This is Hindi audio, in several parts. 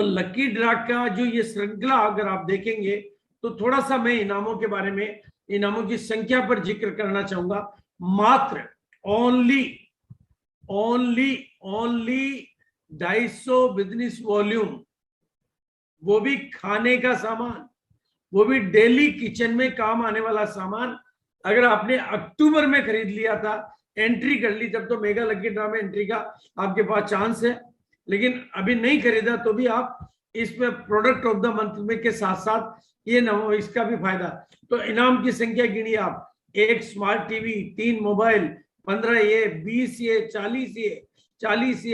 और लकी ड्रा का जो ये श्रृंखला अगर आप देखेंगे तो थोड़ा सा मैं इनामों के बारे में, इनामों की संख्या पर जिक्र करना चाहूंगा। मात्र ओनली 250 बिजनेस वॉल्यूम, वो भी खाने का सामान, वो भी डेली किचन में काम आने वाला सामान। अगर आपने अक्टूबर में खरीद लिया था, एंट्री कर ली, तब तो मेगा लकी ड्रा में एंट्री का आपके पास चांस है। लेकिन अभी नहीं खरीदा तो भी आप इसमें प्रोडक्ट ऑफ द मंथ में के साथ साथ ये न इसका भी फायदा। तो इनाम की संख्या गिनिए आप, 1 स्मार्ट टीवी, 3 मोबाइल, 15 ये, 20 ये, 40 ये,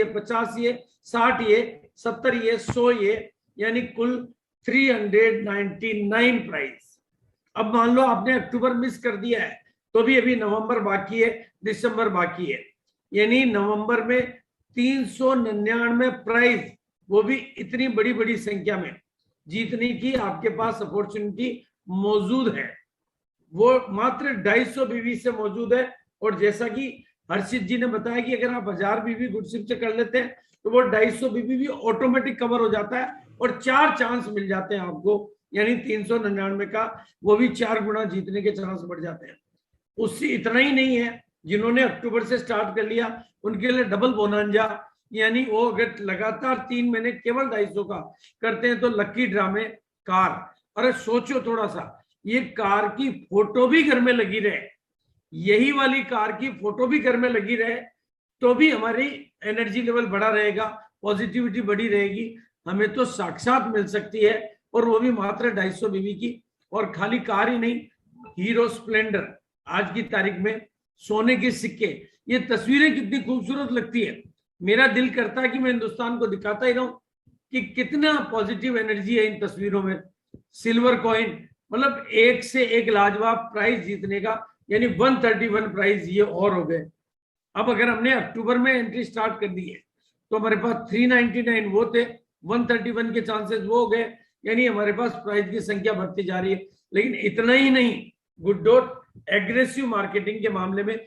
50 ये, 60 ये, 70 ये, 100 ये, यानी कुल 399 प्राइस। अब मान लो आपने अक्टूबर मिस कर दिया है तो भी अभी नवंबर बाकी है, दिसंबर बाकी है, यानी नवंबर में 399 प्राइज, वो भी इतनी बड़ी बड़ी संख्या में जीतने की आपके पास अपॉर्चुनिटी मौजूद है। वो मात्र 250 बीवी से मौजूद है। और जैसा कि हर्षित जी ने बताया कि अगर आप 1000 बीवी गुडशिप से कर लेते हैं तो वो 250 बीवी भी ऑटोमेटिक कवर हो जाता है और 4 चांस मिल जाते हैं आपको, यानी 399 का वो भी 4 गुना जीतने के चांस बढ़ जाते हैं। उससे इतना ही नहीं है, जिन्होंने अक्टूबर से स्टार्ट कर लिया उनके लिए डबल बोनांजा, यानी वो अगर लगातार 3 महीने केवल 250 का करते हैं तो लकी ड्रा में कार। अरे सोचो थोड़ा सा, ये कार की फोटो भी घर में लगी रहे, यही वाली कार की फोटो भी घर में लगी रहे तो भी हमारी एनर्जी लेवल बढ़ा रहेगा, पॉजिटिविटी बढ़ी रहेगी, हमें तो साक्षात मिल सकती है। और वो भी मात्र 250 बीवी की। और खाली कार ही नहीं, हीरो स्प्लेंडर, आज की तारीख में सोने के सिक्के, ये तस्वीरें कितनी खूबसूरत लगती है। मेरा दिल करता है कि मैं हिंदुस्तान को दिखाता ही रहूं कि कितना पॉजिटिव एनर्जी है इन तस्वीरों में। सिल्वर कॉइन, मतलब एक से एक लाजवाब प्राइज जीतने का, यानी 131 प्राइज ये और हो गए। अब अगर हमने अक्टूबर में एंट्री स्टार्ट कर दी है तो हमारे पास 399 वो थे, 131 के चांसेस वो हो गए, यानी हमारे पास प्राइज की संख्या बढ़ती जा रही है। लेकिन इतना ही नहीं, गुड डॉट एग्रेसिव मार्केटिंग के मामले में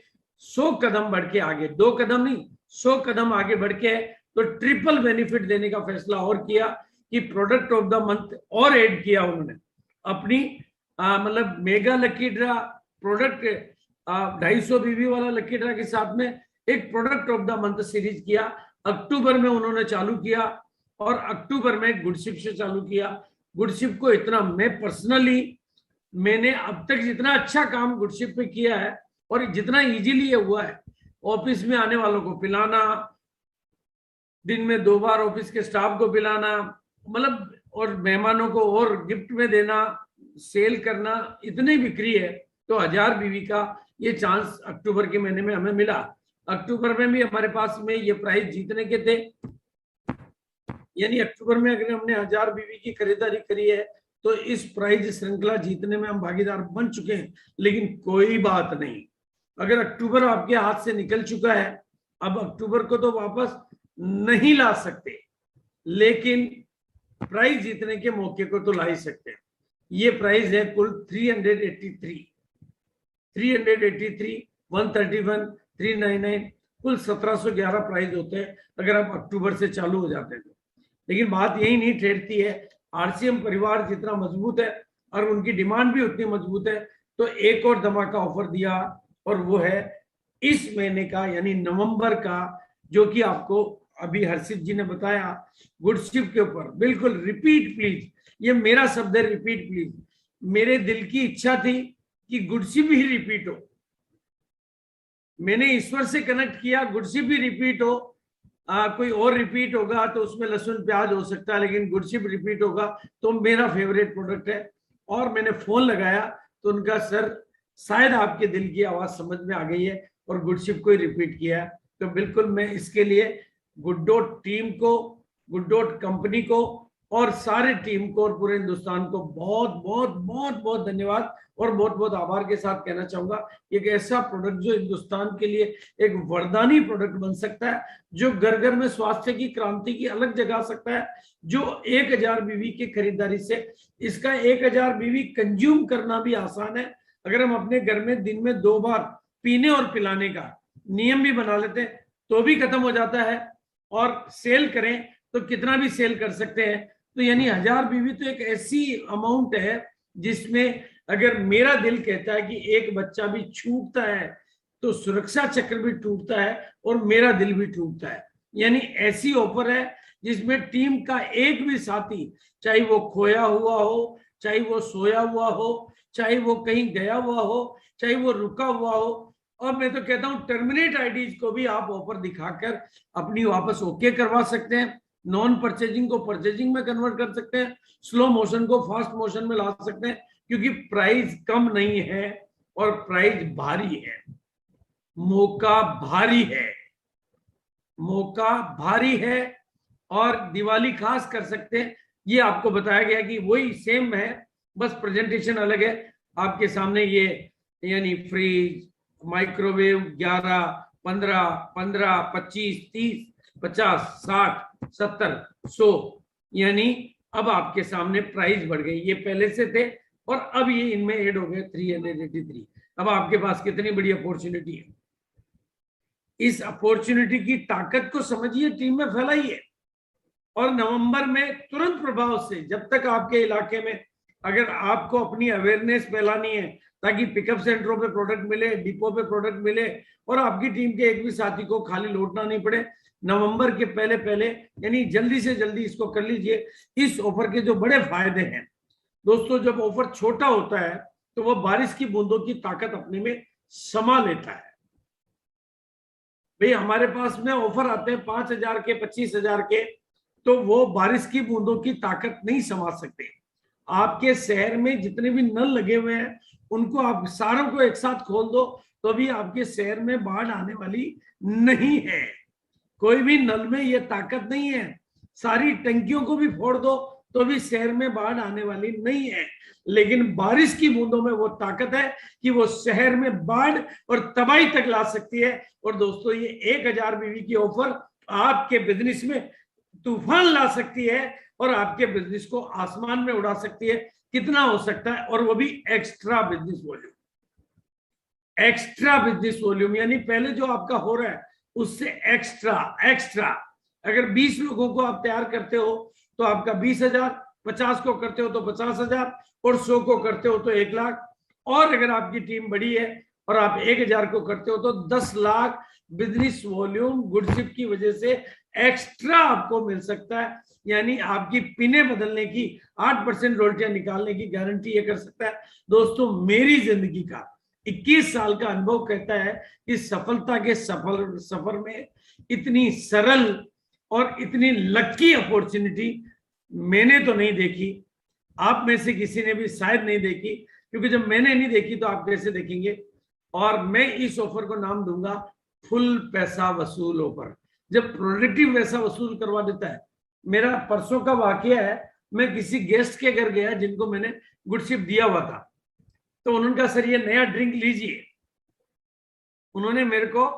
100 कदम बढ़ के आगे, 2 कदम नहीं 100 कदम आगे बढ़ के तो ट्रिपल बेनिफिट देने का फैसला और किया कि प्रोडक्ट ऑफ द मंथ और ऐड किया उन्होंने अपनी, मतलब मेगा लकी ड्रा प्रोडक्ट, 250 बीवी वाला लकी ड्रा के साथ में एक product of the month series किया। अक्टूबर में उन्होंने चालू किया और अक्टूबर में गुडशिप से चालू किया। गुडशिप को इतना मैं पर्सनली, मैंने अब तक जितना अच्छा काम गुडशिप पे किया है और जितना इजीली हुआ है, ऑफिस में आने वालों को पिलाना, दिन में 2 बार ऑफिस के स्टाफ को पिलाना, मतलब और मेहमानों को और गिफ्ट में देना, सेल करना, इतनी बिक्री है। तो 1000 बीवी का ये चांस अक्टूबर के महीने में हमें मिला। अक्टूबर में भी हमारे पास में ये प्राइस जीतने के थे, यानी अक्टूबर में अगर हमने 1000 बीवी की खरीदारी करी है तो इस प्राइज श्रृंखला जीतने में हम भागीदार बन चुके हैं। लेकिन कोई बात नहीं, अगर अक्टूबर आपके हाथ से निकल चुका है, अब अक्टूबर को तो वापस नहीं ला सकते, लेकिन प्राइज जीतने के मौके को तो ला ही सकते हैं। ये प्राइस है कुल 383, 131, 399, कुल 1711 प्राइज होते हैं अगर आप अक्टूबर से चालू हो जाते हैं तो। लेकिन बात यही नहीं ठहरती है, आरसीएम परिवार जितना मजबूत है और उनकी डिमांड भी उतनी मजबूत है, तो एक और धमाका ऑफर दिया और वो है इस महीने का, यानी नवंबर का, जो कि आपको अभी हर्षित जी ने बताया गुडशिप के ऊपर। बिल्कुल रिपीट प्लीज, ये मेरा शब्द है, रिपीट प्लीज। मेरे दिल की इच्छा थी कि गुडशिप ही रिपीट हो, मैंने ईश्वर से कनेक्ट किया, गुडशिप भी रिपीट हो। कोई और रिपीट होगा तो उसमें लहसुन प्याज हो सकता है, लेकिन गुडशिप रिपीट होगा तो मेरा फेवरेट प्रोडक्ट है। और मैंने फोन लगाया तो उनका सर शायद आपके दिल की आवाज समझ में आ गई है और गुडशिप को ही रिपीट किया है। तो बिल्कुल मैं इसके लिए गुड डॉट टीम को, गुड डॉट कंपनी को और सारे टीम को और पूरे हिंदुस्तान को बहुत बहुत बहुत बहुत धन्यवाद और बहुत बहुत आभार के साथ कहना चाहूंगा। एक ऐसा प्रोडक्ट जो हिंदुस्तान के लिए एक वरदानी प्रोडक्ट बन सकता है, जो घर घर में स्वास्थ्य की क्रांति की अलग जगा सकता है, जो 1000 बीवी की खरीदारी से, इसका 1000 बीवी कंज्यूम करना भी आसान है। अगर हम अपने घर में दिन में 2 बार पीने और पिलाने का नियम भी बना लेते हैं तो भी खत्म हो जाता है। और सेल करें तो कितना भी सेल कर सकते हैं। तो यानी 1000 बीवी तो एक ऐसी अमाउंट है जिसमें अगर मेरा दिल कहता है कि एक बच्चा भी छूटता है तो सुरक्षा चक्र भी टूटता है और मेरा दिल भी टूटता है। यानी ऐसी ऑफर है जिसमें टीम का एक भी साथी, चाहे वो खोया हुआ हो, चाहे वो सोया हुआ हो, चाहे वो कहीं गया हुआ हो, चाहे वो रुका हुआ हो, और मैं तो कहता हूं टर्मिनेट आईडीज को भी आप ऑफर दिखाकर अपनी वापस ओके करवा सकते हैं। नॉन परचेजिंग को परचेजिंग में कन्वर्ट कर सकते हैं, स्लो मोशन को फास्ट मोशन में ला सकते हैं, क्योंकि प्राइस कम नहीं है और प्राइस भारी है, मौका भारी है, मौका भारी है। और दिवाली खास कर सकते हैं, ये आपको बताया गया कि वही सेम है, बस प्रेजेंटेशन अलग है। आपके सामने ये यानी फ्रिज, माइक्रोवेव 11, 15, 15, 25, 30, 50, 60, 70, 100, यानी अब आपके सामने प्राइस बढ़ गई। ये पहले से थे और अब ये इनमें ऐड हो गए 383। अब आपके पास कितनी बड़ी अपॉर्चुनिटी है। इस अपॉर्चुनिटी की ताकत को समझिए, टीम में फैलाइए, और नवंबर में तुरंत प्रभाव से, जब तक आपके इलाके में अगर आपको अपनी अवेयरनेस फैलानी है ताकि पिकअप सेंटरों पे प्रोडक्ट मिले, डिपो पे प्रोडक्ट मिले और आपकी टीम के एक भी साथी को खाली लौटना नहीं पड़े, नवंबर के पहले पहले यानी जल्दी से जल्दी इसको कर लीजिए। इस ऑफर के जो बड़े फायदे हैं दोस्तों, जब ऑफर छोटा होता है तो वो बारिश की बूंदों की ताकत अपने में समा लेता है। भाई हमारे पास में ऑफर आते हैं 5000 के, 25000 के, तो वो बारिश की बूंदों की ताकत नहीं समा सकते। आपके शहर में जितने भी नल लगे हुए हैं उनको आप सारों को एक साथ खोल दो तो भी आपके शहर में बाढ़ आने वाली नहीं है। कोई भी नल में ये ताकत नहीं है। सारी टंकियों को भी फोड़ दो तो भी शहर में बाढ़ आने वाली नहीं है। लेकिन बारिश की बूंदों में वो ताकत है कि वो शहर में बाढ़ और तबाही तक ला सकती है। और दोस्तों ये 1000 बीवी की ऑफर आपके बिजनेस में तूफान ला सकती है और आपके बिजनेस को आसमान में उड़ा सकती है। कितना हो सकता है, और वो भी extra business volume. Extra business volume यानी पहले जो आपका हो रहा है उससे एक्स्ट्रा। अगर 20 लोगों को आप तैयार करते हो तो आपका 20,000, 50 को करते हो तो 50,000 और 100 को करते हो तो 1 लाख। और अगर आपकी टीम बड़ी है और आप 1000 को करते हो तो 10 लाख बिजनेस वॉल्यूम गुडशिप की वजह से एक्स्ट्रा आपको मिल सकता है। यानी आपकी पिने बदलने की 8% रोल्टियां निकालने की गारंटी ये कर सकता है। दोस्तों मेरी जिंदगी का 21 साल का अनुभव कहता है कि सफलता के सफर में इतनी सरल और इतनी लकी अपॉर्चुनिटी मैंने तो नहीं देखी, आप में से किसी ने भी शायद नहीं देखी, क्योंकि जब मैंने नहीं देखी तो आप कैसे देखेंगे। और मैं इस ऑफर को नाम दूंगा फुल पैसा वसूल ऑफर। जब प्रोडक्टिव पैसा वसूल करवा देता है। मेरा परसों का वाकया है, मैं किसी गेस्ट के घर गया जिनको मैंने गुडशिप दिया हुआ था, तो उन्होंने कहा सर ये नया ड्रिंक लीजिए। उन्होंने मेरे को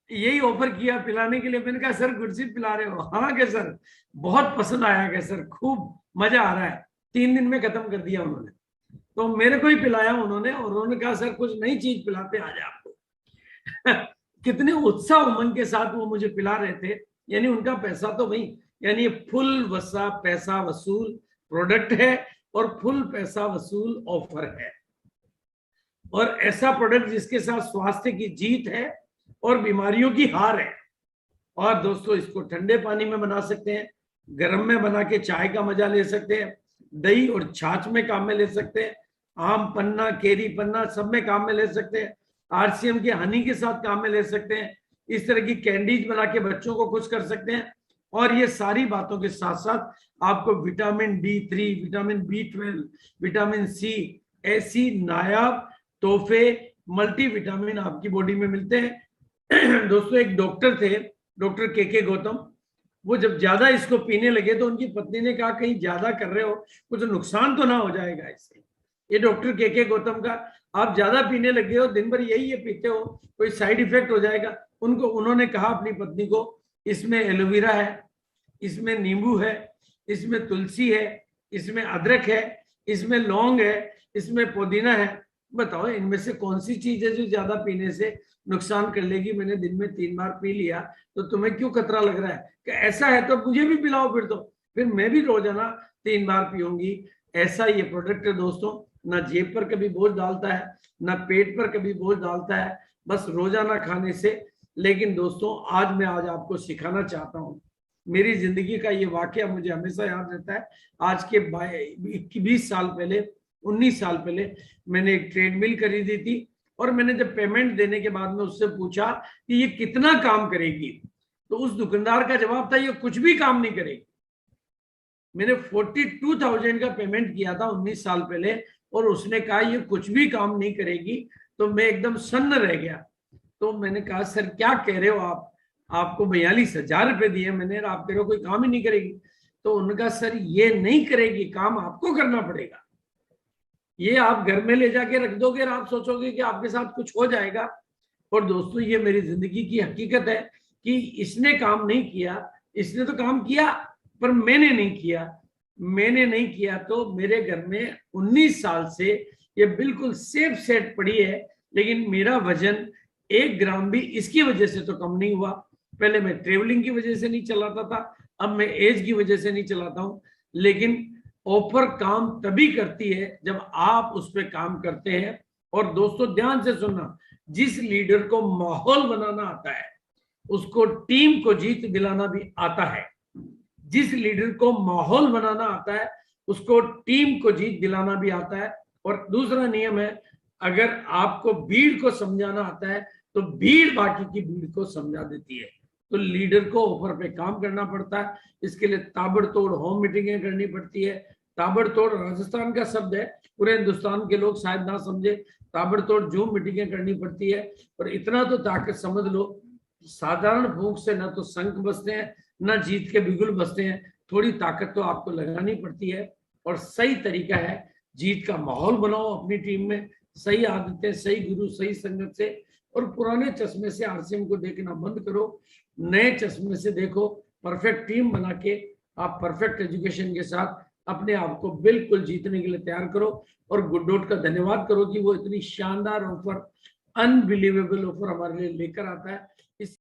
यही ऑफर किया पिलाने के लिए। मैंने कहा सर गुडशिप पिला रहे हो? हाँ क्या सर, बहुत पसंद आया क्या सर, खूब मजा आ रहा है। 3 दिन में खत्म कर दिया उन्होंने। तो मेरे को ही पिलाया उन्होंने और उन्होंने कहा सर कुछ नई चीज पिलाते आज आपको। कितने उत्साह उमंग के साथ वो मुझे पिला रहे थे। यानी उनका पैसा तो वही, यानी फुल पैसा वसूल प्रोडक्ट है और फुल पैसा वसूल ऑफर है। और ऐसा प्रोडक्ट जिसके साथ स्वास्थ्य की जीत है और बीमारियों की हार है। और दोस्तों इसको ठंडे पानी में बना सकते हैं, गर्म में बना के चाय का मजा ले सकते हैं, दही और छाछ में काम में ले सकते हैं, आम पन्ना, केरी पन्ना सब में काम में ले सकते हैं, आरसीएम के हनी के साथ काम में ले सकते हैं। इस तरह की कैंडीज बना के बच्चों को खुश कर सकते हैं। और ये सारी बातों के साथ साथ आपको vitamin D3, vitamin B12, vitamin C, ऐसी नायाब तोहफे मल्टी विटामिन आपकी बॉडी में मिलते हैं। दोस्तों एक डॉक्टर थे, डॉक्टर के गौतम, वो जब ज्यादा इसको पीने लगे तो उनकी पत्नी ने कहा कहीं ज्यादा कर रहे हो, कुछ नुकसान तो ना हो जाएगा इससे। ये डॉक्टर के गौतम का, आप ज्यादा पीने लगे हो, दिन भर यही ये पीते हो, कोई साइड इफेक्ट हो जाएगा। उन्होंने कहा अपनी पत्नी को इसमें एलोवेरा है, इसमें नींबू है, इसमें तुलसी है, इसमें अदरक है, इसमें लौंग है, इसमें पुदीना है। बताओ इनमें से कौन सी चीज है जो ज्यादा पीने से नुकसान कर लेगी। मैंने दिन में 3 बार पी लिया, तो तुम्हें क्यों खतरा लग रहा है कि ऐसा है तो मुझे भी पिलाओ फिर। तो फिर मैं भी रोजाना 3 बार पीऊंगी। ऐसा ये प्रोडक्ट है दोस्तों, ना जेब पर कभी बोझ डालता है, ना पेट पर कभी बोझ डालता है, बस रोजाना खाने से। लेकिन दोस्तों आज आपको सिखाना चाहता हूँ, मेरी जिंदगी का ये वाकया मुझे हमेशा याद रहता है। आज के 20 साल पहले, 19 साल पहले मैंने एक ट्रेडमिल खरीदी थी, और मैंने जब पेमेंट देने के बाद में उससे पूछा कि ये कितना काम करेगी, तो उस दुकानदार का जवाब था ये कुछ भी काम नहीं करेगी। मैंने 42,000 का पेमेंट किया था 19 साल पहले, और उसने कहा ये कुछ भी काम नहीं करेगी। तो मैं एकदम सन्न रह गया। तो मैंने कहा सर क्या कह रहे हो आप, आपको 42,000 रुपए दिए मैंने, आप कह रहे हो कोई काम ही नहीं करेगी। तो उनका सर ये नहीं करेगी, काम आपको करना पड़ेगा। ये आप घर में ले जाके रख दोगे और आप सोचोगे कि आपके साथ कुछ हो जाएगा। और दोस्तों ये मेरी जिंदगी की हकीकत है कि इसने काम नहीं किया, इसने तो काम किया पर मैंने नहीं किया। मैंने नहीं किया तो मेरे घर में 19 साल से ये बिल्कुल सेफ सेट पड़ी है, लेकिन मेरा वजन 1 ग्राम भी इसकी वजह से तो कम नहीं हुआ। पहले मैं ट्रेवलिंग की वजह से नहीं चलाता था, अब मैं एज की वजह से नहीं चलाता हूं। लेकिन ऑफर काम तभी करती है जब आप उस पर काम करते हैं। और दोस्तों ध्यान से सुनना, जिस लीडर को माहौल बनाना आता है उसको टीम को जीत दिलाना भी आता है। जिस लीडर को माहौल बनाना आता है उसको टीम को जीत दिलाना भी आता है। और दूसरा नियम है, अगर आपको भीड़ को समझाना आता है तो भीड़ बाकी की भीड़ को समझा देती है। तो लीडर को ऑफर पे काम करना पड़ता है, इसके लिए ताबड़तोड़ होम मीटिंगें करनी पड़ती है। ताबड़तोड़ राजस्थान का शब्द है, पूरे हिंदुस्तान के लोग शायद ना समझे। ताबड़तोड़ जूम मीटिंगें करनी पड़ती है। और इतना तो ताकत समझ लो, साधारण भूख से ना तो शंख बजते हैं ना जीत के बिगुल बजते हैं। थोड़ी ताकत तो आपको लगानी पड़ती है। और सही तरीका है, जीत का माहौल बनाओ अपनी टीम में, सही आदतें, सही गुरु, सही संगत से। और पुराने चश्मे से आरसीएम को देखना बंद करो, नए चश्मे से देखो। परफेक्ट टीम बना के आप परफेक्ट एजुकेशन के साथ अपने आप को बिल्कुल जीतने के लिए तैयार करो। और गुड का धन्यवाद करो कि वो इतनी शानदार ऑफर, अनबिलीवेबल ऑफर हमारे लिए लेकर आता है। इस